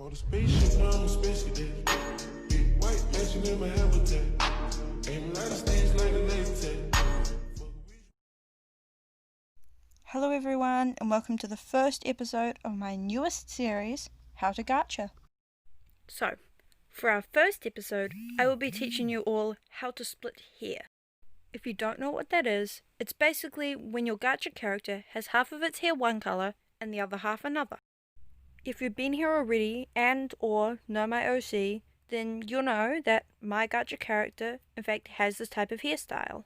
On a spaceship, now I'm a space cadet. Big white mansion in my habitat. Aim a lot of stage like a laser tag. Hello everyone, and welcome to the first episode of my newest series, How to Gacha. So, for our first episode, I will be teaching you all how to split hair. If you don't know what that is, it's basically when your gacha character has half of its hair one color and the other half another. If you've been here already and or know my OC, then you'll know that my gacha character in fact has this type of hairstyle.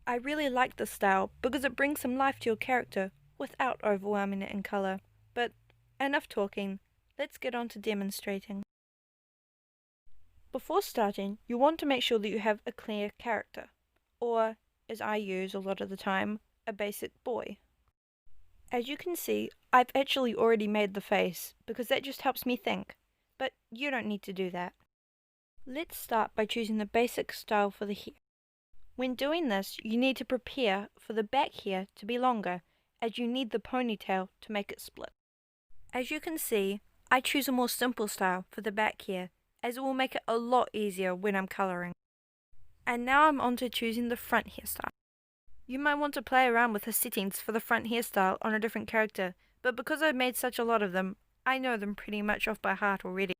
I really like this style because it brings some life to your character without overwhelming it in color. But enough talking, let's get on to demonstrating. Before starting, you want to make sure that you have a clear character, or, as I use a lot of the time, a basic boy. As you can see, I've actually already made the face, because that just helps me think, but you don't need to do that. Let's start by choosing the basic style for the hair. When doing this, you need to prepare for the back hair to be longer, as you need the ponytail to make it split. As you can see, I choose a more simple style for the back hair, as it will make it a lot easier when I'm colouring. And now I'm on to choosing the front hairstyle. You might want to play around with the settings for the front hairstyle on a different character, but because I've made such a lot of them, I know them pretty much off by heart already.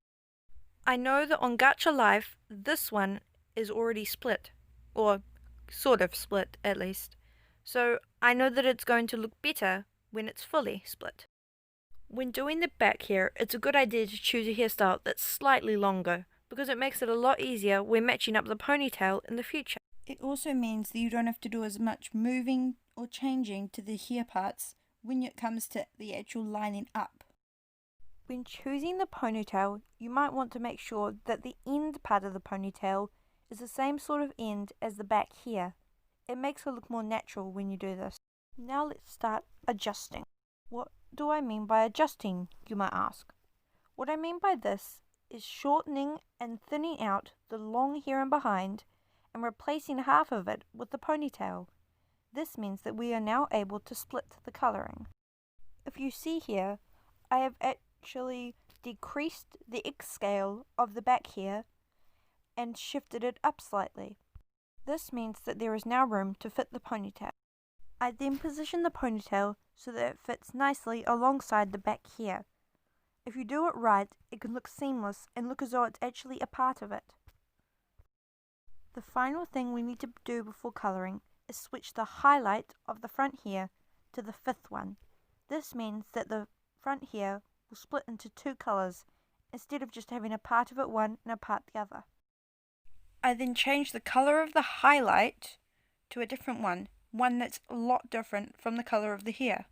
I know that on Gacha Life, this one is already split, or sort of split at least, so I know that it's going to look better when it's fully split. When doing the back hair, it's a good idea to choose a hairstyle that's slightly longer, because it makes it a lot easier when matching up the ponytail in the future. It also means that you don't have to do as much moving or changing to the hair parts when it comes to the actual lining up. When choosing the ponytail, you might want to make sure that the end part of the ponytail is the same sort of end as the back hair. It makes it look more natural when you do this. Now let's start adjusting. What do I mean by adjusting, you might ask? What I mean by this is shortening and thinning out the long hair in behind and replacing half of it with the ponytail. This means that we are now able to split the colouring. If you see here, I have actually decreased the X scale of the back hair and shifted it up slightly. This means that there is now room to fit the ponytail. I then position the ponytail so that it fits nicely alongside the back hair. If you do it right, it can look seamless and look as though it's actually a part of it. The final thing we need to do before colouring is switch the highlight of the front hair to the fifth one. This means that the front hair will split into two colours instead of just having a part of it one and a part the other. I then change the colour of the highlight to a different one that's a lot different from the colour of the hair.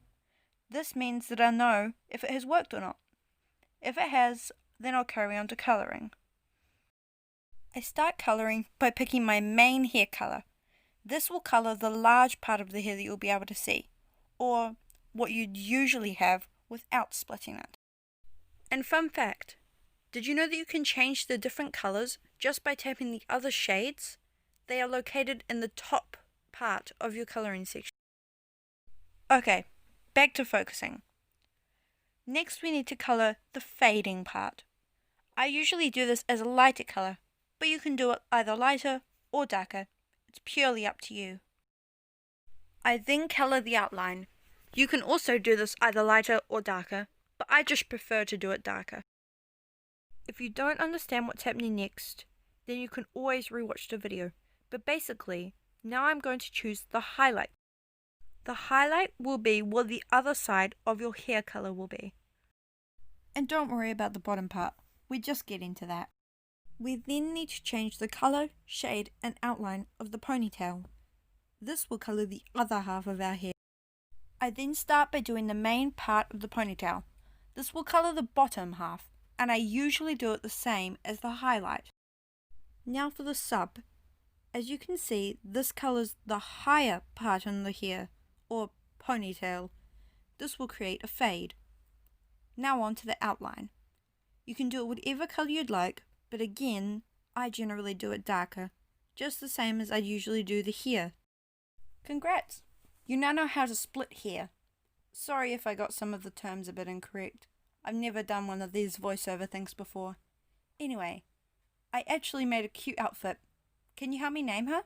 This means that I'll know if it has worked or not. If it has, then I'll carry on to colouring. I start colouring by picking my main hair colour. This will colour the large part of the hair that you'll be able to see, or what you'd usually have without splitting it. And fun fact, did you know that you can change the different colours just by tapping the other shades? They are located in the top part of your colouring section. Okay, back to focusing. Next we need to colour the fading part. I usually do this as a lighter colour, but you can do it either lighter or darker. It's purely up to you. I then colour the outline. You can also do this either lighter or darker, but I just prefer to do it darker. If you don't understand what's happening next, then you can always rewatch the video. But basically, now I'm going to choose the highlight. The highlight will be what the other side of your hair colour will be. And don't worry about the bottom part, we just get into that. We then need to change the colour, shade and outline of the ponytail. This will colour the other half of our hair. I then start by doing the main part of the ponytail. This will colour the bottom half, and I usually do it the same as the highlight. Now for the sub. As you can see, this colours the higher part in the hair, or ponytail. This will create a fade. Now on to the outline. You can do it whatever colour you'd like, but again, I generally do it darker, just the same as I usually do the hair. Congrats! You now know how to split hair. Sorry if I got some of the terms a bit incorrect. I've never done one of these voiceover things before. Anyway, I actually made a cute outfit. Can you help me name her?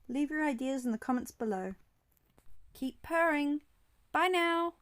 Leave your ideas in the comments below. Keep purring. Bye now.